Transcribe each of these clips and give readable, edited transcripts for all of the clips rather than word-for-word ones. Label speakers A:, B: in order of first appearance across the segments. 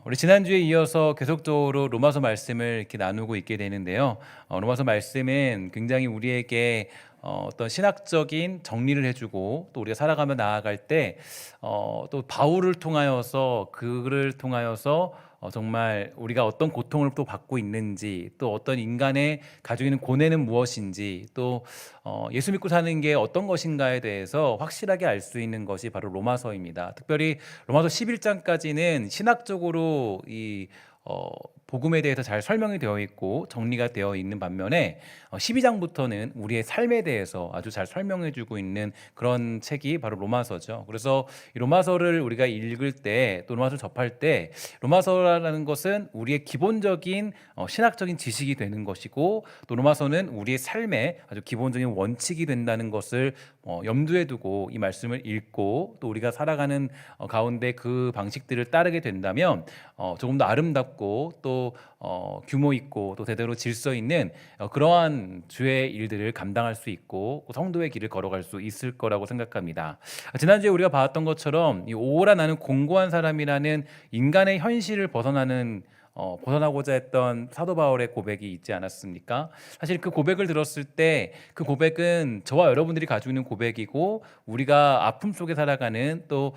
A: 우리 지난주에 이어서 계속적으로 로마서 말씀을 이렇게 나누고 있게 되는데요. 로마서 말씀은 굉장히 우리에게 어떤 신학적인 정리를 해주고 또 우리가 살아가며 나아갈 때 또 바울을 통하여서 그를 통하여서 정말 우리가 어떤 고통을 또 받고 있는지, 또 어떤 인간의 가지고 있는 고뇌는 무엇인지, 또 예수 믿고 사는 게 어떤 것인가에 대해서 확실하게 알 수 있는 것이 바로 로마서입니다. 특별히 로마서 11장까지는 신학적으로 이 복음에 대해서 잘 설명이 되어 있고 정리가 되어 있는 반면에 12장부터는 우리의 삶에 대해서 아주 잘 설명해 주고 있는 그런 책이 바로 로마서죠. 그래서 이 로마서를 우리가 읽을 때, 또 로마서를 접할 때, 로마서라는 것은 우리의 기본적인 신학적인 지식이 되는 것이고, 또 로마서는 우리의 삶의 아주 기본적인 원칙이 된다는 것을 염두에 두고 이 말씀을 읽고, 또 우리가 살아가는 가운데 그 방식들을 따르게 된다면 조금 더 아름답고 또 규모 있고 또 대대로 질서 있는 그러한 주의 일들을 감당할 수 있고 성도의 길을 걸어갈 수 있을 거라고 생각합니다. 지난주에 우리가 봤던 것처럼 이 오라 나는 공고한 사람이라는 인간의 현실을 벗어나고자 했던 사도 바울의 고백이 있지 않았습니까? 사실 그 고백을 들었을 때 그 고백은 저와 여러분들이 가지고 있는 고백이고, 우리가 아픔 속에 살아가는 또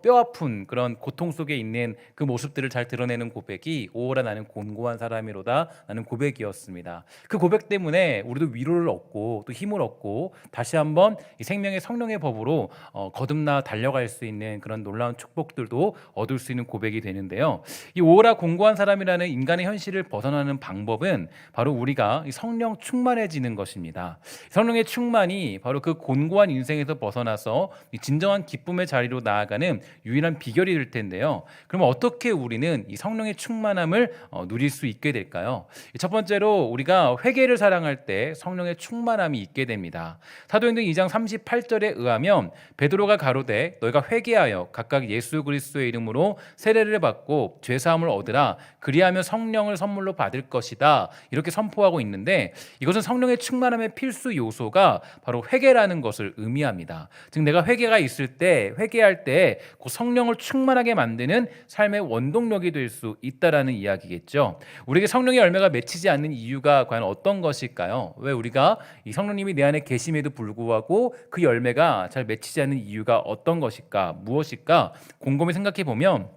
A: 뼈아픈 그런 고통 속에 있는 그 모습들을 잘 드러내는 고백이 오라 나는 곤고한 사람이로다 라는 고백이었습니다. 그 고백 때문에 우리도 위로를 얻고 또 힘을 얻고 다시 한번 이 생명의 성령의 법으로 거듭나 달려갈 수 있는 그런 놀라운 축복들도 얻을 수 있는 고백이 되는데요. 이 오라 곤고한 사람이라는 인간의 현실을 벗어나는 방법은 바로 우리가 성령 충만해지는 것입니다. 성령의 충만이 바로 그 곤고한 인생에서 벗어나서 진정한 기쁨의 자리로 나아가는 유일한 비결이 될 텐데요. 그러면 어떻게 우리는 이 성령의 충만함을 누릴 수 있게 될까요? 첫 번째로 우리가 회개를 사랑할 때 성령의 충만함이 있게 됩니다. 사도행전 2장 38절에 의하면 베드로가 가로되 너희가 회개하여 각각 예수 그리스도의 이름으로 세례를 받고 죄 사함을 얻으라 그리하면 성령을 선물로 받을 것이다 이렇게 선포하고 있는데, 이것은 성령의 충만함의 필수 요소가 바로 회개라는 것을 의미합니다. 즉 내가 회개가 있을 때, 회개할 때 그 성령을 충만하게 만드는 삶의 원동력이 될 수 있다라는 이야기겠죠. 우리에게 성령의 열매가 맺히지 않는 이유가 과연 어떤 것일까요? 왜 우리가 이 성령님이 내 안에 계심에도 불구하고 그 열매가 잘 맺히지 않는 이유가 어떤 것일까, 무엇일까 곰곰이 생각해 보면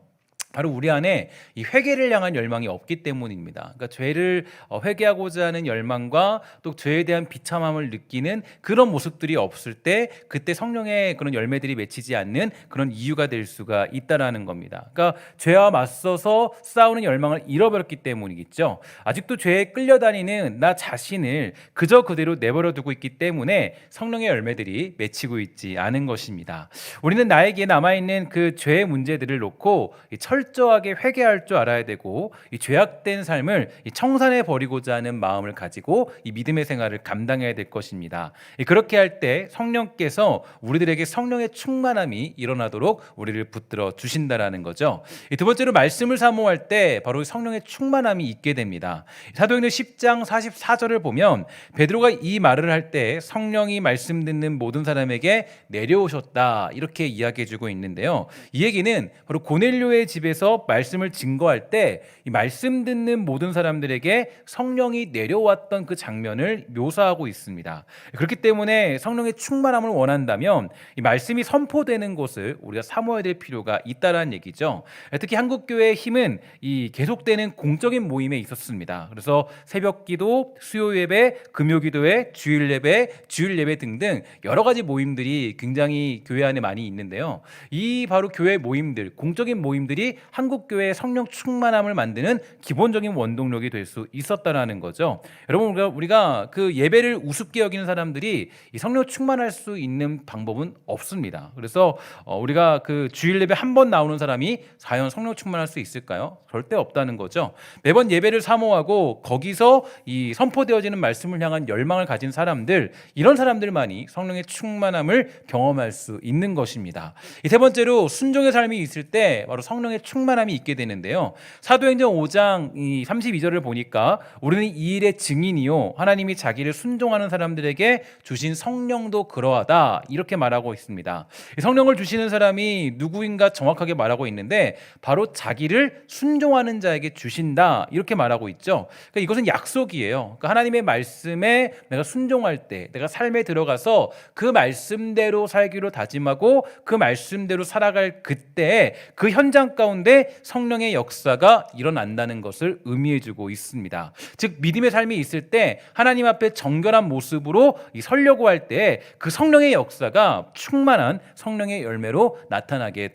A: 바로 우리 안에 이 회개를 향한 열망이 없기 때문입니다. 그러니까 죄를 회개하고자 하는 열망과 또 죄에 대한 비참함을 느끼는 그런 모습들이 없을 때, 그때 성령의 그런 열매들이 맺히지 않는 그런 이유가 될 수가 있다라는 겁니다. 그러니까 죄와 맞서서 싸우는 열망을 잃어버렸기 때문이겠죠. 아직도 죄에 끌려다니는 나 자신을 그저 그대로 내버려 두고 있기 때문에 성령의 열매들이 맺히고 있지 않은 것입니다. 우리는 나에게 남아있는 그 죄의 문제들을 놓고 철저하게 회개할 줄 알아야 되고, 이 죄악된 삶을 청산해 버리고자 하는 마음을 가지고 이 믿음의 생활을 감당해야 될 것입니다. 그렇게 할 때 성령께서 우리들에게 성령의 충만함이 일어나도록 우리를 붙들어 주신다라는 거죠. 두 번째로 말씀을 사모할 때 바로 성령의 충만함이 있게 됩니다. 사도행전 10장 44절을 보면 베드로가 이 말을 할 때 성령이 말씀 듣는 모든 사람에게 내려오셨다 이렇게 이야기해 주고 있는데요. 이 얘기는 바로 고넬료의 집에서 말씀을 증거할 때 이 말씀 듣는 모든 사람들에게 성령이 내려왔던 그 장면을 묘사하고 있습니다. 그렇기 때문에 성령의 충만함을 원한다면 이 말씀이 선포되는 곳을 우리가 사모해야 될 필요가 있다라는 얘기죠. 특히 한국교회의 힘은 이 계속되는 공적인 모임에 있었습니다. 그래서 새벽기도, 수요예배, 금요기도회, 주일예배 등등 여러 가지 모임들이 굉장히 교회 안에 많이 있는데요. 이 바로 교회 모임들, 공적인 모임들이 한국교회의 성령 충만함을 만드는 기본적인 원동력이 될 수 있었다라는 거죠. 여러분, 우리가 그 예배를 우습게 여기는 사람들이 이 성령 충만할 수 있는 방법은 없습니다. 그래서 우리가 그 주일 예배 한 번 나오는 사람이 과연 성령 충만할 수 있을까요? 절대 없다는 거죠. 매번 예배를 사모하고 거기서 이 선포되어지는 말씀을 향한 열망을 가진 사람들, 이런 사람들만이 성령의 충만함을 경험할 수 있는 것입니다. 세 번째로 순종의 삶이 있을 때 바로 성령의 충만함이 있게 되는데요. 사도행전 5장 32절을 보니까 우리는 이 일의 증인이요 하나님이 자기를 순종하는 사람들에게 주신 성령도 그러하다 이렇게 말하고 있습니다. 성령을 주시는 사람이 누구인가 정확하게 말하고 있는데 바로 자기를 순종하는 자에게 주신다 이렇게 말하고 있죠. 그러니까 이것은 약속이에요. 그러니까 하나님의 말씀에 내가 순종할 때 내가 삶에 들어가서 그 말씀대로 살기로 다짐하고 그 말씀대로 살아갈 그때 그 현장 가운데 성령의 역사가 일어난다는 것을 의미해주고 있습니다. 즉 믿음의 삶이 있을 때 하나님 앞에 정결한 모습으로 서려고 할 때 그 성령의 역사가 충만한 성령의 열매로 나타나게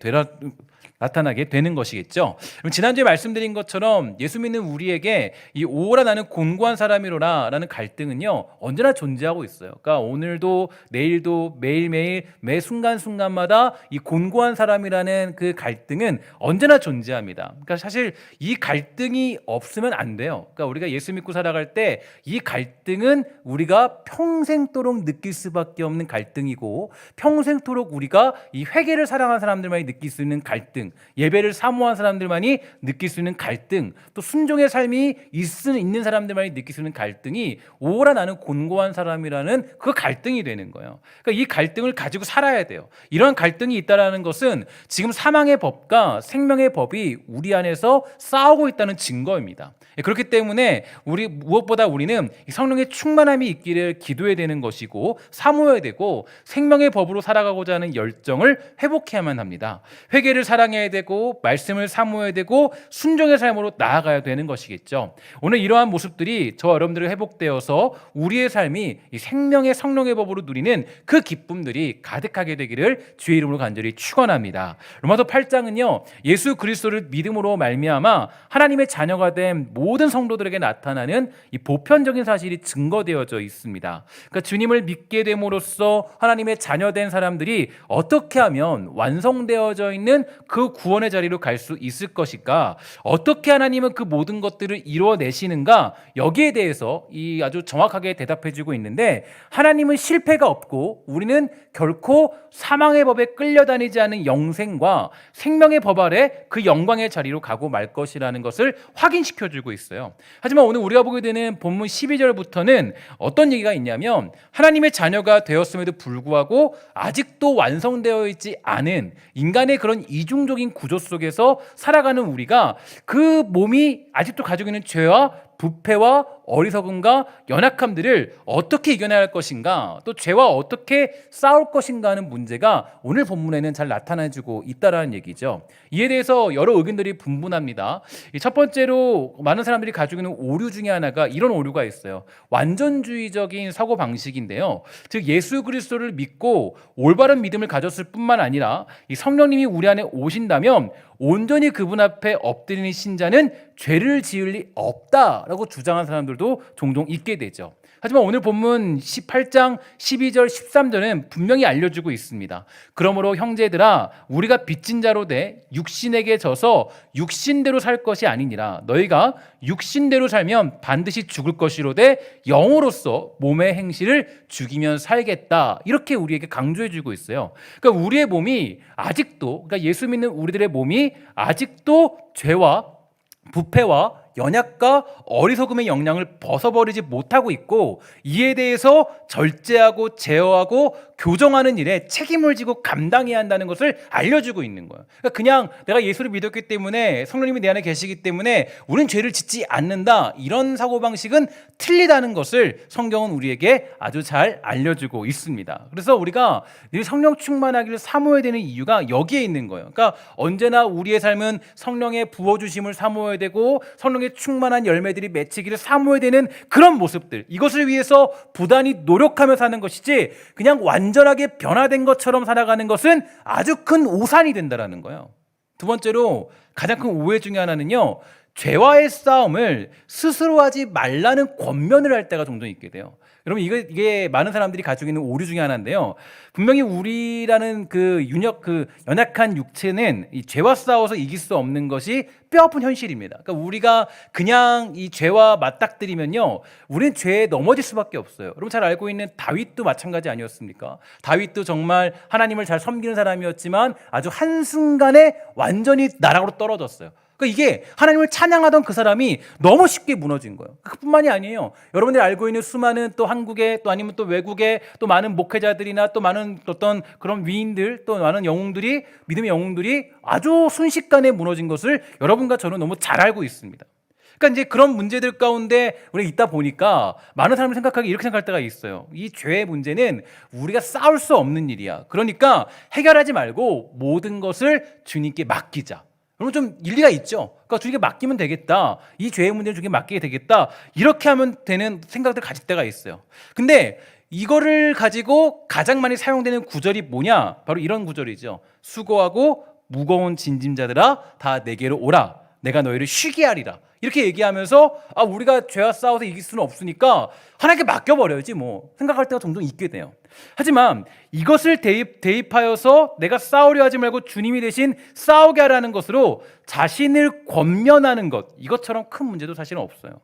A: 되는 것이겠죠. 지난주에 말씀드린 것처럼 예수 믿는 우리에게 이 오라 나는 곤고한 사람이로라 라는 갈등은요 언제나 존재하고 있어요. 그러니까 오늘도 내일도 매일매일 매 순간순간마다 이 곤고한 사람이라는 그 갈등은 언제나 존재합니다. 그러니까 사실 이 갈등이 없으면 안 돼요. 그러니까 우리가 예수 믿고 살아갈 때 이 갈등은 우리가 평생도록 느낄 수밖에 없는 갈등이고 평생도록 우리가 이 회개를 사랑하는 사람들만이 느낄 수 있는 갈등, 예배를 사모한 사람들만이 느낄 수 있는 갈등, 또 순종의 삶이 있는 사람들만이 느낄 수 있는 갈등이 오라 나는 곤고한 사람이라는 그 갈등이 되는 거예요. 그러니까 이 갈등을 가지고 살아야 돼요. 이런 갈등이 있다는 것은 지금 사망의 법과 생명의 법이 우리 안에서 싸우고 있다는 증거입니다. 그렇기 때문에 무엇보다 우리는 성령의 충만함이 있기를 기도해야 되는 것이고 사모해야 되고 생명의 법으로 살아가고자 하는 열정을 회복해야만 합니다. 회개를 사랑해야 되고 말씀을 사모해야 되고 순종의 삶으로 나아가야 되는 것이겠죠. 오늘 이러한 모습들이 저와 여러분들이 회복되어서 우리의 삶이 이 생명의 성령의 법으로 누리는 그 기쁨들이 가득하게 되기를 주의 이름으로 간절히 축원합니다. 로마서 8장은요 예수 그리스도를 믿음으로 말미암아 하나님의 자녀가 된 모든 성도들에게 나타나는 이 보편적인 사실이 증거되어져 있습니다. 그러니까 주님을 믿게 됨으로써 하나님의 자녀된 사람들이 어떻게 하면 완성되어져 있는 그 구원의 자리로 갈 수 있을 것일까? 어떻게 하나님은 그 모든 것들을 이루어내시는가? 여기에 대해서 아주 정확하게 대답해주고 있는데 하나님은 실패가 없고 우리는 결코 사망의 법에 끌려다니지 않은 영생과 생명의 법 아래 그 영광의 자리로 가고 말 것이라는 것을 확인시켜주고 있어요. 하지만 오늘 우리가 보게 되는 본문 12절부터는 어떤 얘기가 있냐면 하나님의 자녀가 되었음에도 불구하고 아직도 완성되어 있지 않은 인간의 그런 이중적인 구조 속에서 살아가는 우리가 그 몸이 아직도 가지고 있는 죄와 부패와 어리석음과 연약함들을 어떻게 이겨내야 할 것인가, 또 죄와 어떻게 싸울 것인가 하는 문제가 오늘 본문에는 잘 나타나주고 있다는 얘기죠. 이에 대해서 여러 의견들이 분분합니다. 첫 번째로 많은 사람들이 가지고 있는 오류 중에 하나가 이런 오류가 있어요. 완전주의적인 사고방식인데요. 즉 예수 그리스도를 믿고 올바른 믿음을 가졌을 뿐만 아니라 이 성령님이 우리 안에 오신다면 온전히 그분 앞에 엎드리는 신자는 죄를 지을 리 없다라고 주장한 사람들도 종종 있게 되죠. 하지만 오늘 본문 18장 12절 13절은 분명히 알려주고 있습니다. 그러므로 형제들아 우리가 빚진 자로 돼 육신에게 져서 육신대로 살 것이 아니니라. 너희가 육신대로 살면 반드시 죽을 것이로되 영으로서 몸의 행실을 죽이면 살겠다. 이렇게 우리에게 강조해주고 있어요. 그러니까 우리의 몸이 아직도, 그러니까 예수 믿는 우리들의 몸이 아직도 죄와 부패와 연약과 어리석음의 영향을 벗어버리지 못하고 있고 이에 대해서 절제하고 제어하고 교정하는 일에 책임을 지고 감당해야 한다는 것을 알려주고 있는 거예요. 그러니까 그냥 내가 예수를 믿었기 때문에 성령님이 내 안에 계시기 때문에 우리는 죄를 짓지 않는다, 이런 사고방식은 틀리다는 것을 성경은 우리에게 아주 잘 알려주고 있습니다. 그래서 우리가 늘 성령 충만하기를 사모해야 되는 이유가 여기에 있는 거예요. 그러니까 언제나 우리의 삶은 성령의 부어주심을 사모해야 되고 성령의 충만한 열매들이 맺히기를 사모해야 되는 그런 모습들, 이것을 위해서 부단히 노력하며 사는 것이지 그냥 완전하게 변화된 것처럼 살아가는 것은 아주 큰 오산이 된다는 거예요. 두 번째로 가장 큰 오해 중에 하나는요, 죄와의 싸움을 스스로 하지 말라는 권면을 할 때가 종종 있게 돼요. 여러분 이게 많은 사람들이 가지고 있는 오류 중에 하나인데요. 분명히 우리라는 그 연약한 육체는 이 죄와 싸워서 이길 수 없는 것이 뼈아픈 현실입니다. 그러니까 우리가 그냥 이 죄와 맞닥뜨리면요, 우리는 죄에 넘어질 수밖에 없어요. 여러분 잘 알고 있는 다윗도 마찬가지 아니었습니까? 다윗도 정말 하나님을 잘 섬기는 사람이었지만 아주 한순간에 완전히 나락으로 떨어졌어요. 그러니까 이게 하나님을 찬양하던 그 사람이 너무 쉽게 무너진 거예요. 그뿐만이 아니에요. 여러분들이 알고 있는 수많은 또 한국에 또 아니면 또 외국에 또 많은 목회자들이나 또 많은 어떤 그런 위인들 또 많은 영웅들이 믿음의 영웅들이 아주 순식간에 무너진 것을 여러분과 저는 너무 잘 알고 있습니다. 그러니까 이제 그런 문제들 가운데 우리가 있다 보니까 많은 사람들이 생각하기 이렇게 생각할 때가 있어요. 이 죄의 문제는 우리가 싸울 수 없는 일이야. 그러니까 해결하지 말고 모든 것을 주님께 맡기자. 여러분 좀 일리가 있죠. 그러니까 주님께 맡기면 되겠다. 이 죄의 문제를 주님께 맡기게 되겠다. 이렇게 하면 되는 생각들 가질 때가 있어요. 근데 이거를 가지고 가장 많이 사용되는 구절이 뭐냐? 바로 이런 구절이죠. 수고하고 무거운 짐진자들아 다 내게로 오라. 내가 너희를 쉬게 하리라. 이렇게 얘기하면서 우리가 죄와 싸워서 이길 수는 없으니까 하나님께 맡겨버려야지 뭐 생각할 때가 종종 있게 돼요. 하지만 이것을 대입하여서 내가 싸우려 하지 말고 주님이 대신 싸우게 하라는 것으로 자신을 권면하는 것, 이것처럼 큰 문제도 사실은 없어요.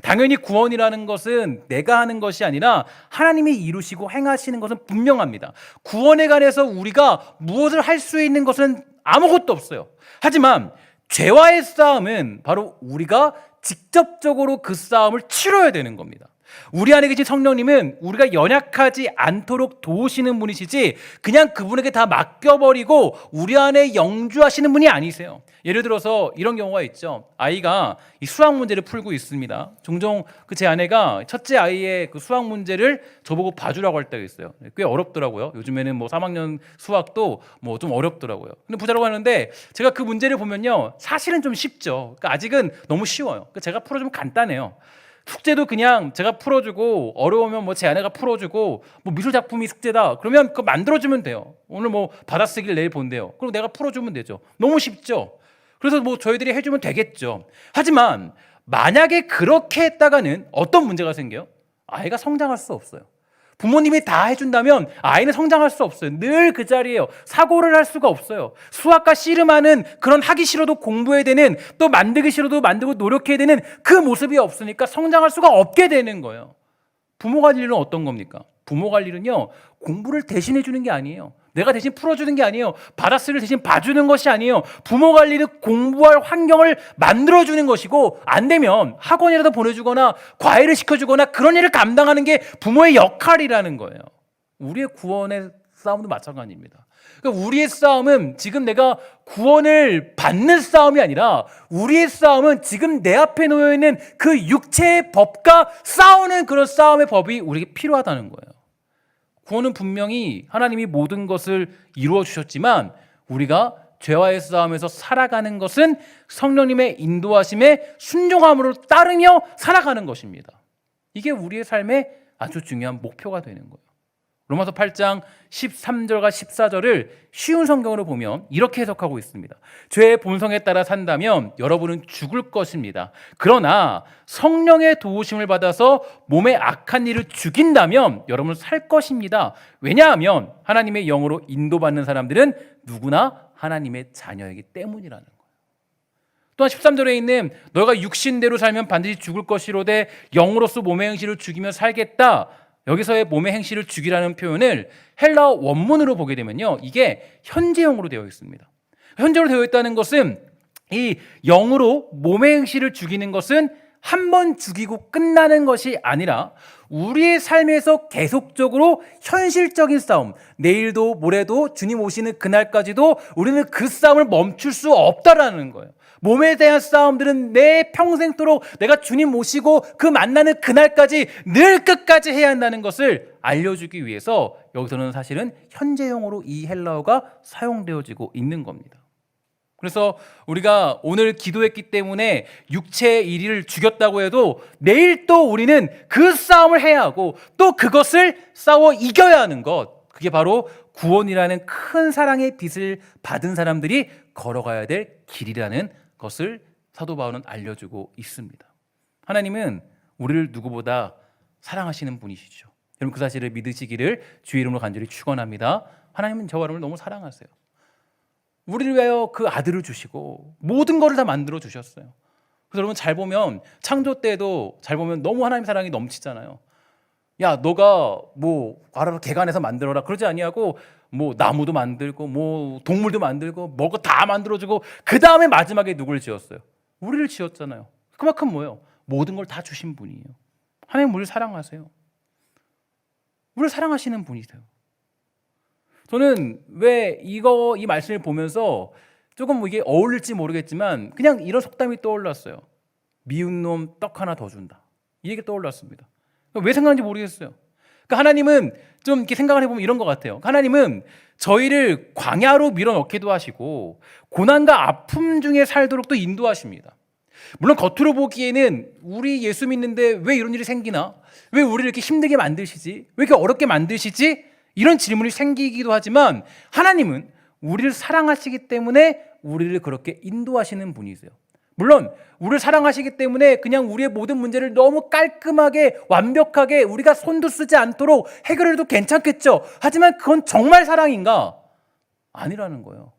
A: 당연히 구원이라는 것은 내가 하는 것이 아니라 하나님이 이루시고 행하시는 것은 분명합니다. 구원에 관해서 우리가 무엇을 할 수 있는 것은 아무것도 없어요. 하지만 죄와의 싸움은 바로 우리가 직접적으로 그 싸움을 치러야 되는 겁니다. 우리 안에 계신 성령님은 우리가 연약하지 않도록 도우시는 분이시지 그냥 그분에게 다 맡겨버리고 우리 안에 영주하시는 분이 아니세요. 예를 들어서 이런 경우가 있죠. 아이가 이 수학 문제를 풀고 있습니다. 종종 제 아내가 첫째 아이의 그 수학 문제를 저보고 봐주라고 할 때가 있어요. 꽤 어렵더라고요. 요즘에는 뭐 3학년 수학도 뭐 좀 어렵더라고요. 근데 보자라고 하는데 제가 그 문제를 보면요, 사실은 좀 쉽죠. 그러니까 아직은 너무 쉬워요. 그러니까 제가 풀어주면 간단해요. 숙제도 그냥 제가 풀어주고 어려우면 뭐 제 아내가 풀어주고 뭐 미술 작품이 숙제다 그러면 그거 만들어주면 돼요. 오늘 뭐 받아쓰기를 내일 본대요. 그럼 내가 풀어주면 되죠. 너무 쉽죠. 그래서 뭐 저희들이 해주면 되겠죠. 하지만 만약에 그렇게 했다가는 어떤 문제가 생겨요? 아이가 성장할 수 없어요. 부모님이 다 해준다면 아이는 성장할 수 없어요. 늘 그 자리에요. 사고를 할 수가 없어요. 수학과 씨름하는 그런 하기 싫어도 공부해야 되는, 또 만들기 싫어도 만들고 노력해야 되는 그 모습이 없으니까 성장할 수가 없게 되는 거예요. 부모가 할 일은 어떤 겁니까? 부모가 할 일은요, 공부를 대신해 주는 게 아니에요. 내가 대신 풀어주는 게 아니에요. 받아쓰기를 대신 봐주는 것이 아니에요. 부모가 할 일은 공부할 환경을 만들어주는 것이고, 안 되면 학원이라도 보내주거나 과외를 시켜주거나 그런 일을 감당하는 게 부모의 역할이라는 거예요. 우리의 구원의 싸움도 마찬가지입니다. 그러니까 우리의 싸움은 지금 내가 구원을 받는 싸움이 아니라 우리의 싸움은 지금 내 앞에 놓여있는 그 육체의 법과 싸우는 그런 싸움의 법이 우리에게 필요하다는 거예요. 구원은 분명히 하나님이 모든 것을 이루어 주셨지만 우리가 죄와의 싸움에서 살아가는 것은 성령님의 인도하심에 순종함으로 따르며 살아가는 것입니다. 이게 우리의 삶의 아주 중요한 목표가 되는 거예요. 로마서 8장 13절과 14절을 쉬운 성경으로 보면 이렇게 해석하고 있습니다. 죄의 본성에 따라 산다면 여러분은 죽을 것입니다. 그러나 성령의 도우심을 받아서 몸의 악한 일을 죽인다면 여러분은 살 것입니다. 왜냐하면 하나님의 영으로 인도받는 사람들은 누구나 하나님의 자녀이기 때문이라는 거예요. 또한 13절에 있는 너가 육신대로 살면 반드시 죽을 것이로되 영으로서 몸의 행실을 죽이며 살겠다. 여기서의 몸의 행실을 죽이라는 표현을 헬라어 원문으로 보게 되면요, 이게 현재형으로 되어 있습니다. 현재로 되어 있다는 것은 이 영으로 몸의 행실을 죽이는 것은 한 번 죽이고 끝나는 것이 아니라 우리의 삶에서 계속적으로 현실적인 싸움, 내일도 모레도 주님 오시는 그날까지도 우리는 그 싸움을 멈출 수 없다라는 거예요. 몸에 대한 싸움들은 내 평생토록 내가 주님 모시고 그 만나는 그날까지 늘 끝까지 해야 한다는 것을 알려주기 위해서 여기서는 사실은 현재형으로 이 헬라어가 사용되어지고 있는 겁니다. 그래서 우리가 오늘 기도했기 때문에 육체의 일을 죽였다고 해도 내일 또 우리는 그 싸움을 해야 하고 또 그것을 싸워 이겨야 하는 것, 그게 바로 구원이라는 큰 사랑의 빛을 받은 사람들이 걸어가야 될 길이라는 것을 사도 바울은 알려주고 있습니다. 하나님은 우리를 누구보다 사랑하시는 분이시죠. 여러분 그 사실을 믿으시기를 주의 이름으로 간절히 축원합니다. 하나님은 저와 여러분을 너무 사랑하세요. 우리를 위하여 그 아들을 주시고 모든 것을 다 만들어 주셨어요. 그래서 여러분 잘 보면 창조 때도 잘 보면 너무 하나님 사랑이 넘치잖아요. 야, 너가 뭐 알아서 개간해서 만들어라 그러지 아니하고 뭐 나무도 만들고 뭐 동물도 만들고 뭐가 다 만들어주고 그 다음에 마지막에 누굴 지었어요? 우리를 지었잖아요. 그만큼 뭐예요? 모든 걸 다 주신 분이에요. 하나님 우리를 사랑하세요. 우리를 사랑하시는 분이세요. 저는 왜 이 말씀을 보면서 조금 뭐 이게 어울릴지 모르겠지만 그냥 이런 속담이 떠올랐어요. 미운 놈 떡 하나 더 준다. 이 얘기 떠올랐습니다. 왜 생각하는지 모르겠어요. 그러니까 하나님은 좀 이렇게 생각을 해보면 이런 것 같아요. 하나님은 저희를 광야로 밀어넣기도 하시고 고난과 아픔 중에 살도록 또 인도하십니다. 물론 겉으로 보기에는 우리 예수 믿는데 왜 이런 일이 생기나? 왜 우리를 이렇게 힘들게 만드시지? 왜 이렇게 어렵게 만드시지? 이런 질문이 생기기도 하지만 하나님은 우리를 사랑하시기 때문에 우리를 그렇게 인도하시는 분이세요. 물론 우리를 사랑하시기 때문에 그냥 우리의 모든 문제를 너무 깔끔하게 완벽하게 우리가 손도 쓰지 않도록 해결해도 괜찮겠죠. 하지만 그건 정말 사랑인가? 아니라는 거예요.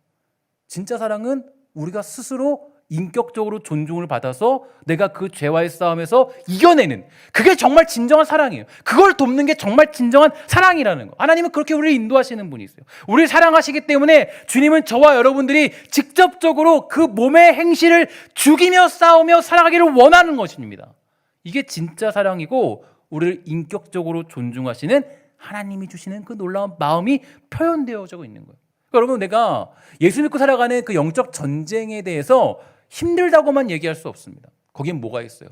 A: 진짜 사랑은 우리가 스스로 인격적으로 존중을 받아서 내가 그 죄와의 싸움에서 이겨내는, 그게 정말 진정한 사랑이에요. 그걸 돕는 게 정말 진정한 사랑이라는 거. 하나님은 그렇게 우리를 인도하시는 분이세요. 우리를 사랑하시기 때문에 주님은 저와 여러분들이 직접적으로 그 몸의 행실을 죽이며 싸우며 살아가기를 원하는 것입니다. 이게 진짜 사랑이고 우리를 인격적으로 존중하시는 하나님이 주시는 그 놀라운 마음이 표현되어져 있는 거예요. 그러니까 여러분, 내가 예수 믿고 살아가는 그 영적 전쟁에 대해서 힘들다고만 얘기할 수 없습니다. 거기엔 뭐가 있어요?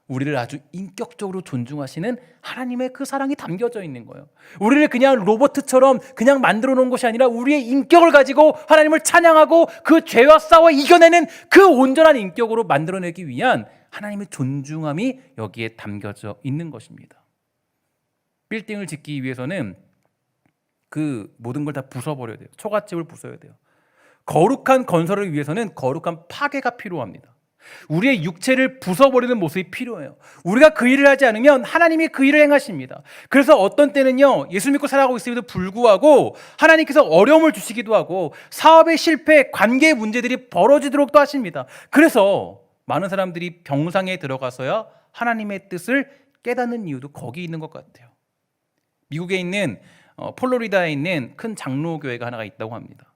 A: 우리를 아주 인격적으로 존중하시는 하나님의 그 사랑이 담겨져 있는 거예요. 우리를 그냥 로봇처럼 그냥 만들어 놓은 것이 아니라 우리의 인격을 가지고 하나님을 찬양하고 그 죄와 싸워 이겨내는 그 온전한 인격으로 만들어내기 위한 하나님의 존중함이 여기에 담겨져 있는 것입니다. 빌딩을 짓기 위해서는 그 모든 걸 다 부숴버려야 돼요. 초가집을 부숴야 돼요. 거룩한 건설을 위해서는 거룩한 파괴가 필요합니다. 우리의 육체를 부숴버리는 모습이 필요해요. 우리가 그 일을 하지 않으면 하나님이 그 일을 행하십니다. 그래서 어떤 때는요, 예수 믿고 살아가고 있음에도 불구하고 하나님께서 어려움을 주시기도 하고 사업의 실패, 관계의 문제들이 벌어지도록도 하십니다. 그래서 많은 사람들이 병상에 들어가서야 하나님의 뜻을 깨닫는 이유도 거기 있는 것 같아요. 미국에 있는 폴로리다에 있는 큰 장로교회가 하나가 있다고 합니다.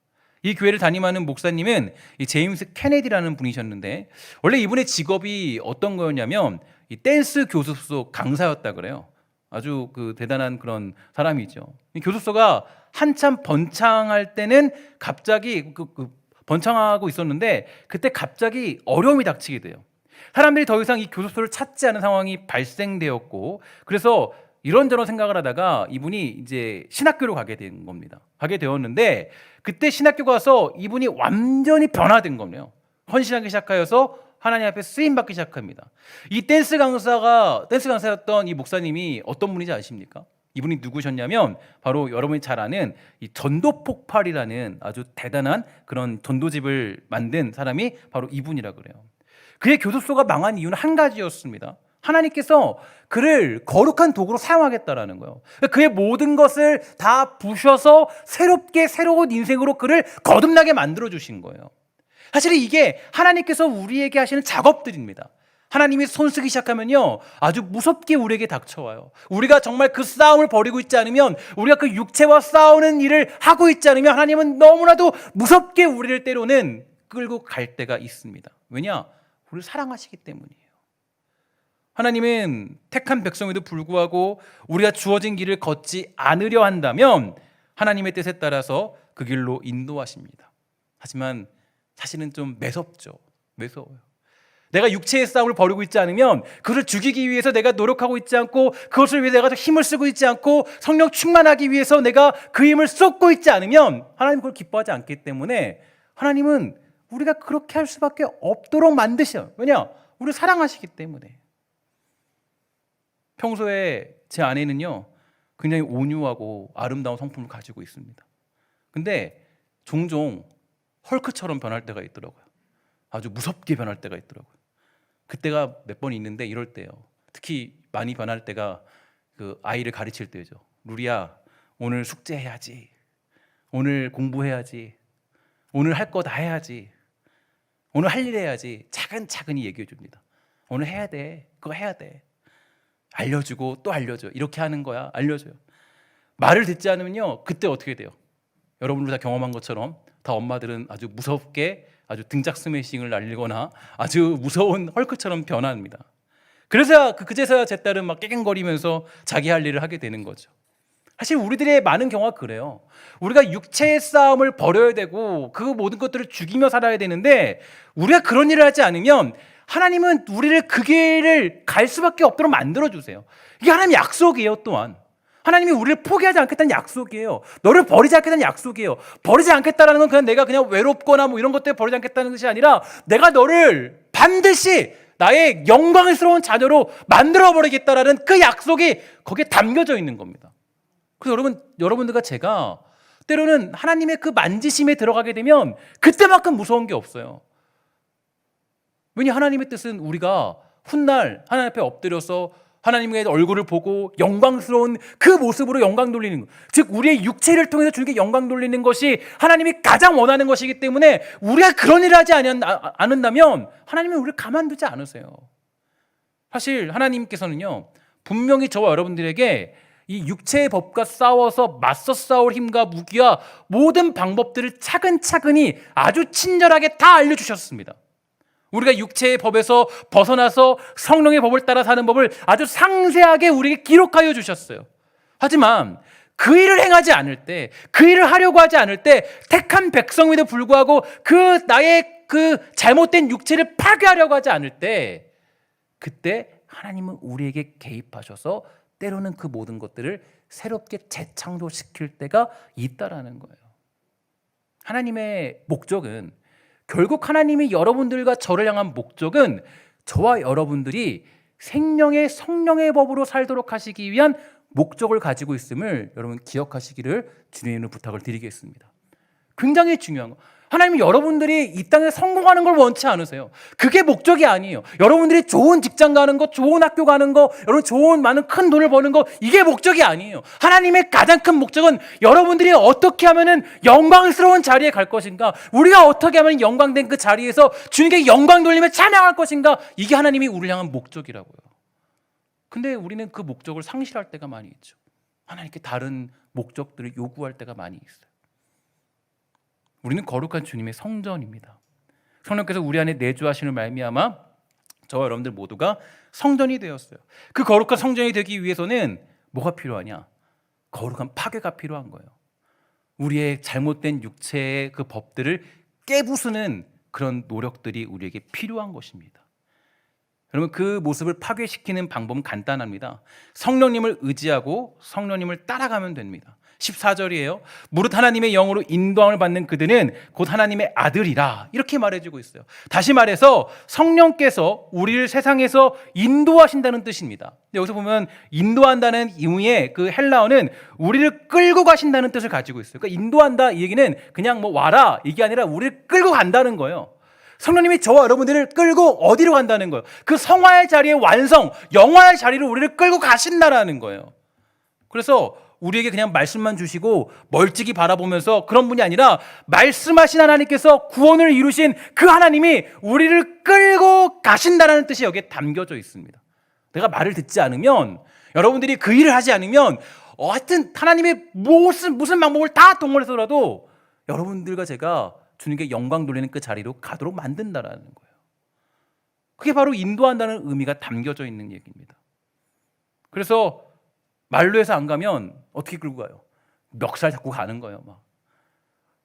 A: 이 교회를 담임하는 목사님은 이 제임스 케네디라는 분이셨는데, 원래 이분의 직업이 어떤 거였냐면 이 댄스 교습소 강사였다 그래요. 아주 그 대단한 그런 사람이죠. 이 교습소가 한참 번창할 때는 갑자기 번창하고 있었는데 그때 갑자기 어려움이 닥치게 돼요. 사람들이 더 이상 이 교습소를 찾지 않은 상황이 발생되었고, 그래서 이런저런 생각을 하다가 이분이 이제 신학교로 가게 된 겁니다. 가게 되었는데 그때 신학교 가서 이분이 완전히 변화된 거네요. 헌신하기 시작하여서 하나님 앞에 쓰임 받기 시작합니다. 이 댄스 강사였던 이 목사님이 어떤 분인지 아십니까? 이분이 누구셨냐면 바로 여러분이 잘 아는 이 전도폭발이라는 아주 대단한 그런 전도집을 만든 사람이 바로 이분이라 그래요. 그의 교습소가 망한 이유는 한 가지였습니다. 하나님께서 그를 거룩한 도구로 사용하겠다라는 거예요. 그의 모든 것을 다 부셔서 새로운 인생으로 그를 거듭나게 만들어 주신 거예요. 사실 이게 하나님께서 우리에게 하시는 작업들입니다. 하나님이 손 쓰기 시작하면요, 아주 무섭게 우리에게 닥쳐와요. 우리가 정말 그 싸움을 벌이고 있지 않으면, 우리가 그 육체와 싸우는 일을 하고 있지 않으면 하나님은 너무나도 무섭게 우리를 때로는 끌고 갈 때가 있습니다. 왜냐? 우리를 사랑하시기 때문이에요. 하나님은 택한 백성에도 불구하고 우리가 주어진 길을 걷지 않으려 한다면 하나님의 뜻에 따라서 그 길로 인도하십니다. 하지만 사실은 좀 매서워요. 내가 육체의 싸움을 벌이고 있지 않으면, 그것을 죽이기 위해서 내가 노력하고 있지 않고, 그것을 위해 내가 힘을 쓰고 있지 않고, 성령 충만하기 위해서 내가 그 힘을 쏟고 있지 않으면 하나님은 그걸 기뻐하지 않기 때문에 하나님은 우리가 그렇게 할 수밖에 없도록 만드셔요. 왜냐? 우리를 사랑하시기 때문에. 평소에 제 아내는요, 굉장히 온유하고 아름다운 성품을 가지고 있습니다. 근데 종종 헐크처럼 변할 때가 있더라고요. 아주 무섭게 변할 때가 있더라고요. 그때가 몇 번 있는데 이럴 때요, 특히 많이 변할 때가 그 아이를 가르칠 때죠. 루리야, 오늘 숙제해야지. 오늘 공부해야지. 오늘 할 거 다 해야지. 오늘 할 일 해야지. 차근차근히 얘기해 줍니다. 오늘 해야 돼. 그거 해야 돼. 알려주고 또 알려줘. 이렇게 하는 거야. 알려줘요. 말을 듣지 않으면요, 그때 어떻게 돼요? 여러분들 다 경험한 것처럼 다 엄마들은 아주 무섭게 아주 등짝 스매싱을 날리거나 아주 무서운 헐크처럼 변합니다. 그래서 그제서야 제 딸은 막 깨갱거리면서 자기 할 일을 하게 되는 거죠. 사실 우리들의 많은 경우가 그래요. 우리가 육체의 싸움을 벌여야 되고 그 모든 것들을 죽이며 살아야 되는데, 우리가 그런 일을 하지 않으면 하나님은 우리를 그 길을 갈 수밖에 없도록 만들어주세요. 이게 하나님의 약속이에요. 또한 하나님이 우리를 포기하지 않겠다는 약속이에요. 너를 버리지 않겠다는 약속이에요. 버리지 않겠다는 건 그냥 내가 그냥 외롭거나 뭐 이런 것 때문에 버리지 않겠다는 것이 아니라, 내가 너를 반드시 나의 영광스러운 자녀로 만들어버리겠다라는 그 약속이 거기에 담겨져 있는 겁니다. 그래서 여러분들과 제가 때로는 하나님의 그 만지심에 들어가게 되면 그때만큼 무서운 게 없어요. 왜냐, 하나님의 뜻은 우리가 훗날 하나님 앞에 엎드려서 하나님의 얼굴을 보고 영광스러운 그 모습으로 영광 돌리는 것, 즉 우리의 육체를 통해서 주님께 영광 돌리는 것이 하나님이 가장 원하는 것이기 때문에, 우리가 그런 일을 하지 않는다면 하나님은 우리를 가만두지 않으세요. 사실 하나님께서는요, 분명히 저와 여러분들에게 이 육체의 법과 싸워서 맞서 싸울 힘과 무기와 모든 방법들을 차근차근히 아주 친절하게 다 알려주셨습니다. 우리가 육체의 법에서 벗어나서 성령의 법을 따라 사는 법을 아주 상세하게 우리에게 기록하여 주셨어요. 하지만 그 일을 행하지 않을 때, 그 일을 하려고 하지 않을 때, 택한 백성임에도 불구하고 그 나의 그 잘못된 육체를 파괴하려고 하지 않을 때, 그때 하나님은 우리에게 개입하셔서 때로는 그 모든 것들을 새롭게 재창조시킬 때가 있다라는 거예요. 하나님의 목적은, 결국 하나님이 여러분들과 저를 향한 목적은 저와 여러분들이 생명의 성령의 법으로 살도록 하시기 위한 목적을 가지고 있음을 여러분 기억하시기를 주님으로 부탁을 드리겠습니다. 굉장히 중요한 거. 하나님은 여러분들이 이 땅에 성공하는 걸 원치 않으세요. 그게 목적이 아니에요. 여러분들이 좋은 직장 가는 거, 좋은 학교 가는 거, 여러분 좋은 많은 큰 돈을 버는 거, 이게 목적이 아니에요. 하나님의 가장 큰 목적은 여러분들이 어떻게 하면은 영광스러운 자리에 갈 것인가, 우리가 어떻게 하면 영광된 그 자리에서 주님께 영광 돌리며 찬양할 것인가, 이게 하나님이 우리를 향한 목적이라고요. 근데 우리는 그 목적을 상실할 때가 많이 있죠. 하나님께 다른 목적들을 요구할 때가 많이 있어요. 우리는 거룩한 주님의 성전입니다. 성령께서 우리 안에 내주하시는 말미암아 저와 여러분들 모두가 성전이 되었어요. 그 거룩한 성전이 되기 위해서는 뭐가 필요하냐? 거룩한 파괴가 필요한 거예요. 우리의 잘못된 육체의 그 법들을 깨부수는 그런 노력들이 우리에게 필요한 것입니다. 여러분, 그 모습을 파괴시키는 방법은 간단합니다. 성령님을 의지하고 성령님을 따라가면 됩니다. 14절이에요. 무릇 하나님의 영으로 인도함을 받는 그들은 곧 하나님의 아들이라, 이렇게 말해주고 있어요. 다시 말해서 성령께서 우리를 세상에서 인도하신다는 뜻입니다. 여기서 보면 인도한다는 의미의 그 헬라어는 우리를 끌고 가신다는 뜻을 가지고 있어요. 그러니까 인도한다 이 얘기는 그냥 뭐 와라 이게 아니라 우리를 끌고 간다는 거예요. 성령님이 저와 여러분들을 끌고 어디로 간다는 거예요? 그 성화의 자리의 완성, 영화의 자리로 우리를 끌고 가신다라는 거예요. 그래서 우리에게 그냥 말씀만 주시고 멀찍이 바라보면서 그런 분이 아니라, 말씀하신 하나님께서 구원을 이루신 그 하나님이 우리를 끌고 가신다는 뜻이 여기에 담겨져 있습니다. 내가 말을 듣지 않으면, 여러분들이 그 일을 하지 않으면 하여튼 하나님의 무슨 방법을 다 동원해서라도 여러분들과 제가 주님께 영광 돌리는 그 자리로 가도록 만든다라는 거예요. 그게 바로 인도한다는 의미가 담겨져 있는 얘기입니다. 그래서 말로 해서 안 가면 어떻게 끌고 가요? 멱살 잡고 가는 거예요. 막.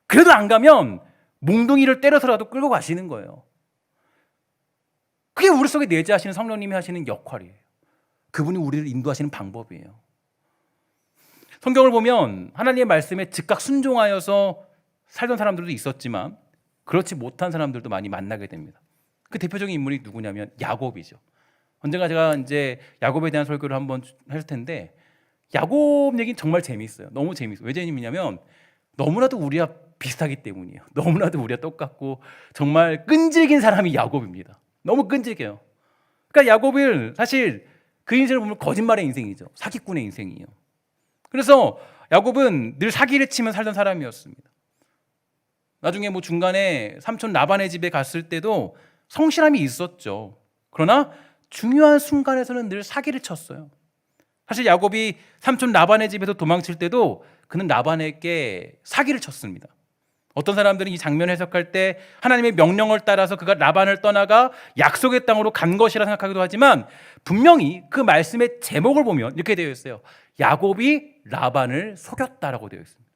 A: 그래도 안 가면 몽둥이를 때려서라도 끌고 가시는 거예요. 그게 우리 속에 내재하시는 성령님이 하시는 역할이에요. 그분이 우리를 인도하시는 방법이에요. 성경을 보면 하나님의 말씀에 즉각 순종하여서 살던 사람들도 있었지만 그렇지 못한 사람들도 많이 만나게 됩니다. 그 대표적인 인물이 누구냐면 야곱이죠. 언젠가 제가 이제 야곱에 대한 설교를 한번 할 텐데, 야곱 얘기는 정말 재미있어요. 너무 재미있어요. 왜 재미있냐면 너무나도 우리와 비슷하기 때문이에요. 너무나도 우리와 똑같고 정말 끈질긴 사람이 야곱입니다. 너무 끈질겨요. 그러니까 야곱을 사실 그 인생을 보면 거짓말의 인생이죠. 사기꾼의 인생이에요. 그래서 야곱은 늘 사기를 치면 살던 사람이었습니다. 나중에 뭐 중간에 삼촌 라반의 집에 갔을 때도 성실함이 있었죠. 그러나 중요한 순간에서는 늘 사기를 쳤어요. 사실 야곱이 삼촌 라반의 집에서 도망칠 때도 그는 라반에게 사기를 쳤습니다. 어떤 사람들은 이 장면 해석할 때 하나님의 명령을 따라서 그가 라반을 떠나가 약속의 땅으로 간 것이라 생각하기도 하지만 분명히 그 말씀의 제목을 보면 이렇게 되어 있어요. 야곱이 라반을 속였다라고 되어 있습니다.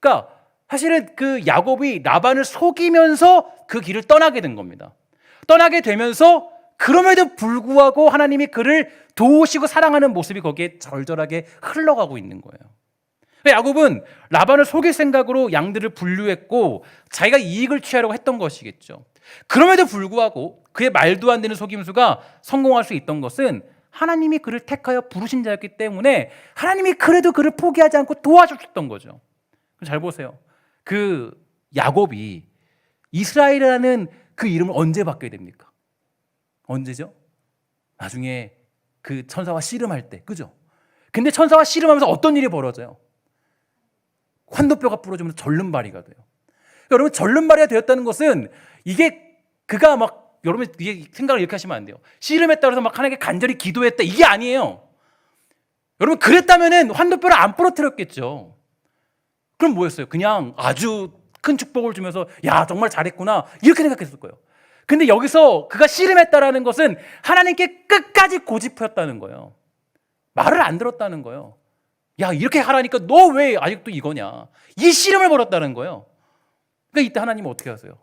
A: 그러니까 사실은 그 야곱이 라반을 속이면서 그 길을 떠나게 된 겁니다. 떠나게 되면서 그럼에도 불구하고 하나님이 그를 도우시고 사랑하는 모습이 거기에 절절하게 흘러가고 있는 거예요. 야곱은 라반을 속일 생각으로 양들을 분류했고 자기가 이익을 취하려고 했던 것이겠죠. 그럼에도 불구하고 그의 말도 안 되는 속임수가 성공할 수 있던 것은 하나님이 그를 택하여 부르신 자였기 때문에 하나님이 그래도 그를 포기하지 않고 도와주셨던 거죠. 잘 보세요. 그 야곱이 이스라엘이라는 그 이름을 언제 받게 됩니까? 언제죠? 나중에 그 천사와 씨름할 때, 그죠? 근데 천사와 씨름하면서 어떤 일이 벌어져요? 환도뼈가 부러지면서 절름발이가 돼요. 여러분, 절름발이가 되었다는 것은 이게 그가 막 여러분 이게 생각을 이렇게 하시면 안 돼요. 씨름에 따라서 막 하나님께 간절히 기도했다 이게 아니에요. 여러분 그랬다면은 환도뼈를 안 부러뜨렸겠죠. 그럼 뭐였어요? 그냥 아주 큰 축복을 주면서 야 정말 잘했구나 이렇게 생각했을 거예요. 근데 여기서 그가 씨름했다라는 것은 하나님께 끝까지 고집했다는 거예요. 말을 안 들었다는 거예요. 야 이렇게 하라니까 너 왜 아직도 이거냐 이 씨름을 벌였다는 거예요. 그러니까 이때 하나님은 어떻게 하세요?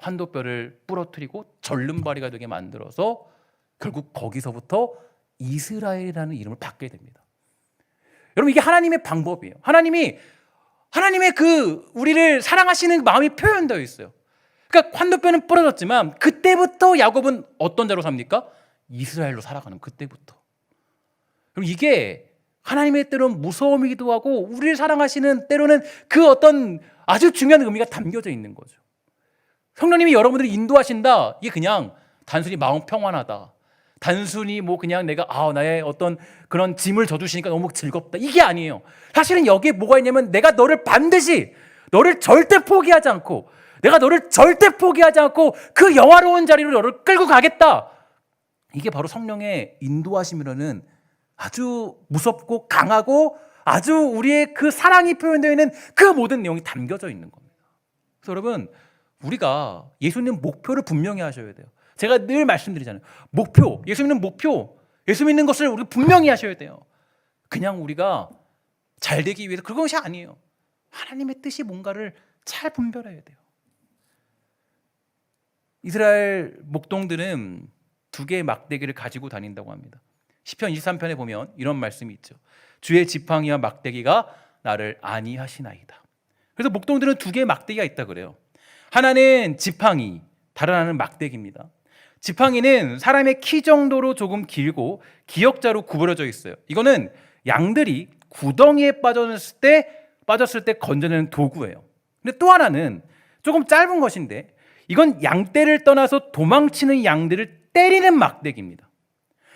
A: 환도뼈를 부러뜨리고 절름발이가 되게 만들어서 결국 거기서부터 이스라엘이라는 이름을 받게 됩니다. 여러분 이게 하나님의 방법이에요. 하나님의 그 우리를 사랑하시는 마음이 표현되어 있어요. 그러니까 환도뼈는 부러졌지만 그때부터 야곱은 어떤 자로 삽니까? 이스라엘로 살아가는 그때부터. 그럼 이게 하나님의 때로는 무서움이기도 하고 우리를 사랑하시는 때로는 그 어떤 아주 중요한 의미가 담겨져 있는 거죠. 성령님이 여러분들을 인도하신다. 이게 그냥 단순히 마음 평안하다. 단순히 뭐 그냥 내가 나의 어떤 그런 짐을 져주시니까 너무 즐겁다. 이게 아니에요. 사실은 여기에 뭐가 있냐면 내가 너를 반드시 너를 절대 포기하지 않고 내가 너를 절대 포기하지 않고 그 영화로운 자리로 너를 끌고 가겠다. 이게 바로 성령의 인도하심이라는 아주 무섭고 강하고 아주 우리의 그 사랑이 표현되어 있는 그 모든 내용이 담겨져 있는 겁니다. 그래서 여러분 우리가 예수님 목표를 분명히 하셔야 돼요. 제가 늘 말씀드리잖아요. 목표, 예수 믿는 목표, 예수 믿는 것을 우리가 분명히 하셔야 돼요. 그냥 우리가 잘 되기 위해서 그런 것이 아니에요. 하나님의 뜻이 뭔가를 잘 분별해야 돼요. 이스라엘 목동들은 두 개의 막대기를 가지고 다닌다고 합니다. 시편 23편에 보면 이런 말씀이 있죠. 주의 지팡이와 막대기가 나를 안위하시나이다. 그래서 목동들은 두 개의 막대기가 있다 그래요. 하나는 지팡이, 다른 하나는 막대기입니다. 지팡이는 사람의 키 정도로 조금 길고 기역자로 구부러져 있어요. 이거는 양들이 구덩이에 빠졌을 때 건져내는 도구예요. 근데 또 하나는 조금 짧은 것인데 이건 양떼를 떠나서 도망치는 양들을 때리는 막대기입니다.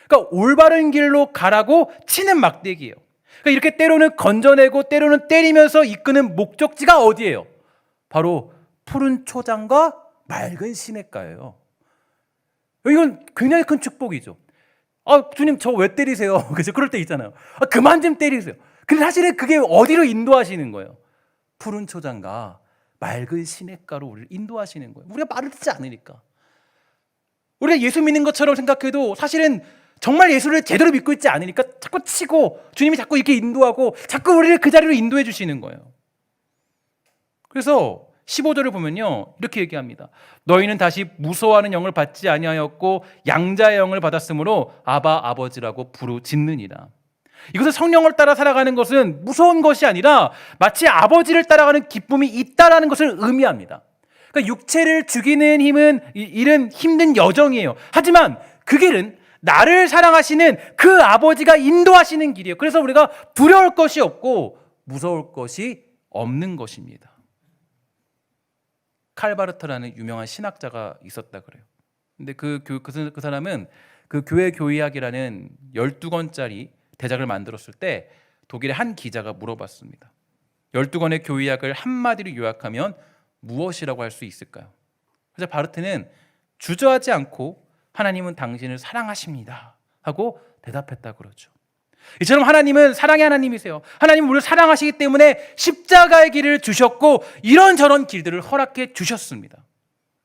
A: 그러니까 올바른 길로 가라고 치는 막대기예요. 그러니까 이렇게 때로는 건져내고 때로는 때리면서 이끄는 목적지가 어디예요? 바로 푸른 초장과 맑은 시냇가예요. 이건 굉장히 큰 축복이죠. 주님 저 왜 때리세요? 그죠? 그럴 때 있잖아요. 그만 좀 때리세요. 근데 사실은 그게 어디로 인도하시는 거예요? 푸른 초장과 맑은 시냇가로 우리를 인도하시는 거예요. 우리가 말을 듣지 않으니까. 우리가 예수 믿는 것처럼 생각해도 사실은 정말 예수를 제대로 믿고 있지 않으니까 자꾸 치고 주님이 자꾸 이렇게 인도하고 자꾸 우리를 그 자리로 인도해 주시는 거예요. 그래서 15절을 보면요 이렇게 얘기합니다. 너희는 다시 무서워하는 영을 받지 아니하였고 양자의 영을 받았으므로 아바 아버지라고 부르짖느니라. 이것은 성령을 따라 살아가는 것은 무서운 것이 아니라 마치 아버지를 따라가는 기쁨이 있다라는 것을 의미합니다. 그러니까 육체를 죽이는 일은 힘든 여정이에요. 하지만 그 길은 나를 사랑하시는 그 아버지가 인도하시는 길이에요. 그래서 우리가 두려울 것이 없고 무서울 것이 없는 것입니다. 칼바르트라는 유명한 신학자가 있었다 그래요. 근데 그 사람은 그 교회 교의학이라는 12권짜리 대작을 만들었을 때 독일의 한 기자가 물어봤습니다. 12권의 교의학을 한마디로 요약하면 무엇이라고 할 수 있을까요? 그래서 바르트는 주저하지 않고 하나님은 당신을 사랑하십니다 하고 대답했다 그러죠. 이처럼 하나님은 사랑의 하나님이세요. 하나님은 우리를 사랑하시기 때문에 십자가의 길을 주셨고 이런저런 길들을 허락해 주셨습니다.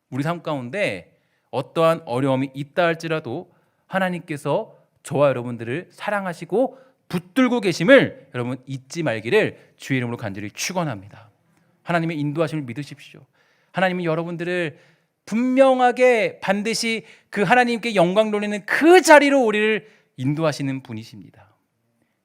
A: 우리 삶 가운데 어떠한 어려움이 있다 할지라도 하나님께서 저와 여러분들을 사랑하시고 붙들고 계심을 여러분 잊지 말기를 주의 이름으로 간절히 축원합니다. 하나님의 인도하심을 믿으십시오. 하나님은 여러분들을 분명하게 반드시 그 하나님께 영광 돌리는 그 자리로 우리를 인도하시는 분이십니다.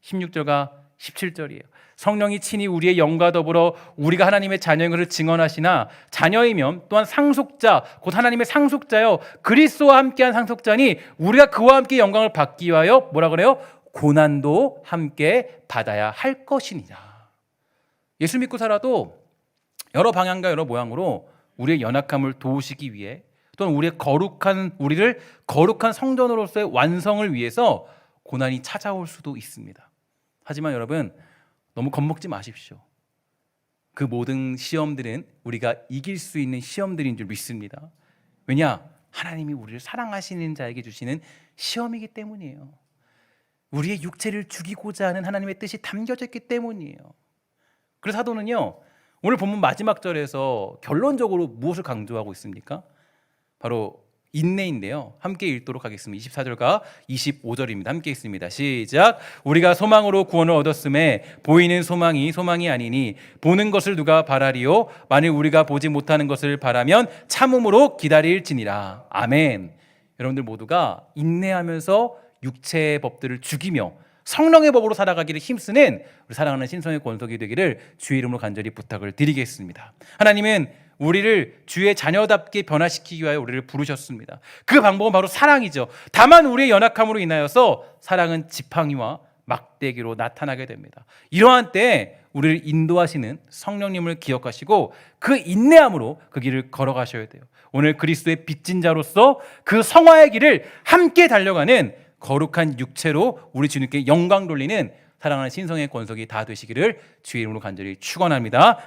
A: 16절과 17절이에요. 성령이 친히 우리의 영과 더불어 우리가 하나님의 자녀인 것을 증언하시나 자녀이면 또한 상속자 곧 하나님의 상속자여 그리스도와 함께한 상속자니 우리가 그와 함께 영광을 받기 위하여 뭐라 그래요? 고난도 함께 받아야 할 것이니라. 예수 믿고 살아도 여러 방향과 여러 모양으로 우리의 연약함을 도우시기 위해 또는 우리를 거룩한 성전으로서의 완성을 위해서 고난이 찾아올 수도 있습니다. 하지만 여러분 너무 겁먹지 마십시오. 그 모든 시험들은 우리가 이길 수 있는 시험들인 줄 믿습니다. 왜냐? 하나님이 우리를 사랑하시는 자에게 주시는 시험이기 때문이에요. 우리의 육체를 죽이고자 하는 하나님의 뜻이 담겨져 있기 때문이에요. 그래서 사도는요 오늘 본문 마지막 절에서 결론적으로 무엇을 강조하고 있습니까? 바로 인내인데요. 함께 읽도록 하겠습니다. 24절과 25절입니다. 함께 읽습니다. 시작. 우리가 소망으로 구원을 얻었음에 보이는 소망이 아니니 보는 것을 누가 바라리요? 만일 우리가 보지 못하는 것을 바라면 참음으로 기다릴지니라. 아멘. 여러분들 모두가 인내하면서 육체의 법들을 죽이며 성령의 법으로 살아가기를 힘쓰는 우리 사랑하는 신성의 권속이 되기를 주의 이름으로 간절히 부탁을 드리겠습니다. 하나님은 우리를 주의 자녀답게 변화시키기 위하여 우리를 부르셨습니다. 그 방법은 바로 사랑이죠. 다만 우리의 연약함으로 인하여서 사랑은 지팡이와 막대기로 나타나게 됩니다. 이러한 때에 우리를 인도하시는 성령님을 기억하시고 그 인내함으로 그 길을 걸어가셔야 돼요. 오늘 그리스도의 빚진 자로서 그 성화의 길을 함께 달려가는 거룩한 육체로 우리 주님께 영광 돌리는 사랑하는 신성의 권속이 다 되시기를 주의 이름으로 간절히 축원합니다.